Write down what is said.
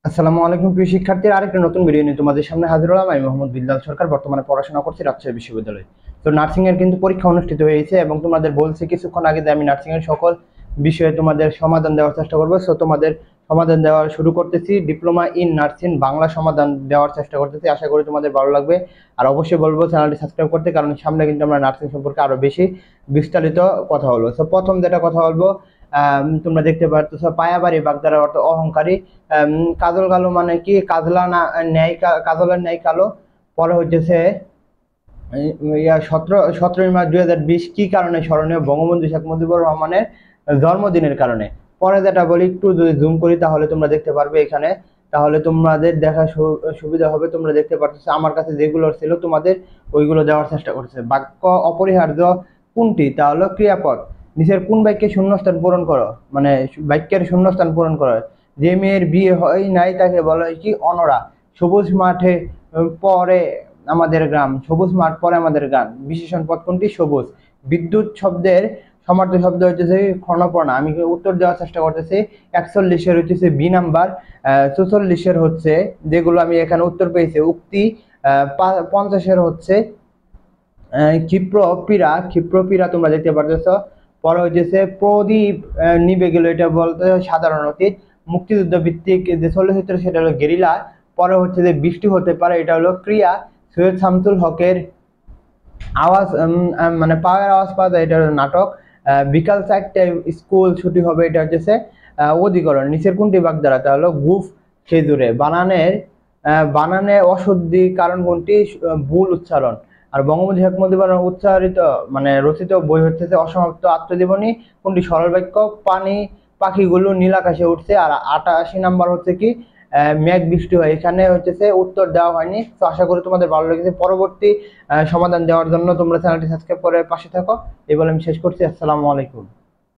আসসালামু আলাইকুম প্রিয় শিক্ষার্থীরা, আরেকটা নতুন ভিডিও নিয়ে তোমাদের সামনে হাজির হলাম। আমি মোহাম্মদ বিল্লাল সরকার, বর্তমানে পড়াশোনা করছি রাজশাহী বিশ্ববিদ্যালয়ে। তো নার্সিং এর কিন্তু পরীক্ষা অনুষ্ঠিত হয়েছে এবং তোমাদের বলছি কিছুক্ষণ আগে যে আমি নার্সিং এর সকল বিষয়ে তোমাদের সমাধান দেওয়ার চেষ্টা করবো। সো তোমাদের সমাধান দেওয়া শুরু করতেছি। ডিপ্লোমা ইন নার্সিং বাংলা সমাধান দেওয়ার চেষ্টা করতেছি, আশা করি তোমাদের ভালো লাগবে। আর অবশ্যই বলবো চ্যানেলটি সাবস্ক্রাইব করতে, কারণ সামনে কিন্তু আমরা নার্সিং সম্পর্কে আরো বেশি বিস্তারিত কথা বলবো। সো প্রথম যেটা কথা বলবো, তোমরা দেখতে পাচ্ছ পায়াবাড়ি বাগদারা অর্থ অহংকারী। কাজল কালো মানে কি? কাজলা না ন্যায়, কাজলের ন্যায় কালো। পরে হচ্ছে 17 মার্চ 2020 কি কারণে স্মরণীয়? বঙ্গবন্ধু শেখ মুজিবুর রহমানের জন্মদিনের কারণে। পরে যেটা বলি, একটু যদি জুম করি তাহলে তোমরা দেখতে পারবে এখানে, তাহলে তোমাদের দেখা সুবিধা হবে। তোমরা দেখতে পাচ্ছ আমার কাছে যেগুলো ছিল তোমাদের ওইগুলো দেওয়ার চেষ্টা করছে। বাক্য অপরিহার্য কোনটি? তা হলো ক্রিয়াপদ। নিচের কোন বাক্যে শূন্যস্থান পূরণ করো, মানে বাক্যের শূন্যস্থান পূরণ করো। যে মেয়ের বিয়ে হয় নাই তাকে বলা হয় কি? অনরা। সবুজ মাঠে পরে আমাদের গ্রাম, সবুজ মাঠ পরে আমাদের গ্রাম। বিশেষণ পদ কোনটি? সবুজ। বিদ্যুৎ শব্দের সমার্থ শব্দ হচ্ছে ক্ষণপর্ণা। আমি উত্তর দেওয়ার চেষ্টা করতেছি। 41-এর হচ্ছে বি নাম্বার। 44-এর হচ্ছে, যেগুলো আমি এখানে উত্তর পেয়েছি উক্তি। 50-এর হচ্ছে ক্ষিপ্রপীড়া। ক্ষিপ্রপীড়া তোমরা দেখতে পারতেছ। পরে হচ্ছে প্রদীপ নিভে গেল, এটা বলতে সাধারণ অতীত। মুক্তিযুদ্ধ ভিত্তিক যে চলচ্চিত্র সেটা হলো গেরিলা। পরে হচ্ছে যে বৃষ্টি হতে পারে, এটা হলো ক্রিয়া। সৈয়দ শামসুল হকের আওয়াজ মানে পাওয়ার আওয়াজ পাওয়া যায়, এটা হলো নাটক। বিকাল 4টায় স্কুল ছুটি হবে, এটা হচ্ছে অধিকরণ। নিচের কোনটি বাগধারা? তা হলো গুফ খেজুরে। বানানে অশুদ্ধি কারণ কোনটি? ভুল উচ্চারণ। আর বঙ্গবন্ধু শেখ মুজিবুর উচ্চারিত মানে রচিত বই হচ্ছে অসমাপ্ত আত্মজীবনী। কোনটি সরল বাক্য? পাখিগুলো নীল আকাশে উঠছে। আর 88 নাম্বার হচ্ছে কি? মেঘ বৃষ্টি হয়। এখানে হচ্ছে উত্তর দেওয়া হয়নি। তো আশা করি তোমাদের ভালো লেগেছে। পরবর্তী সমাধান দেওয়ার জন্য তোমরা চ্যানেলটি সাবস্ক্রাইব করে পাশে থাকো। এই বলে আমি শেষ করছি। আসসালামু আলাইকুম।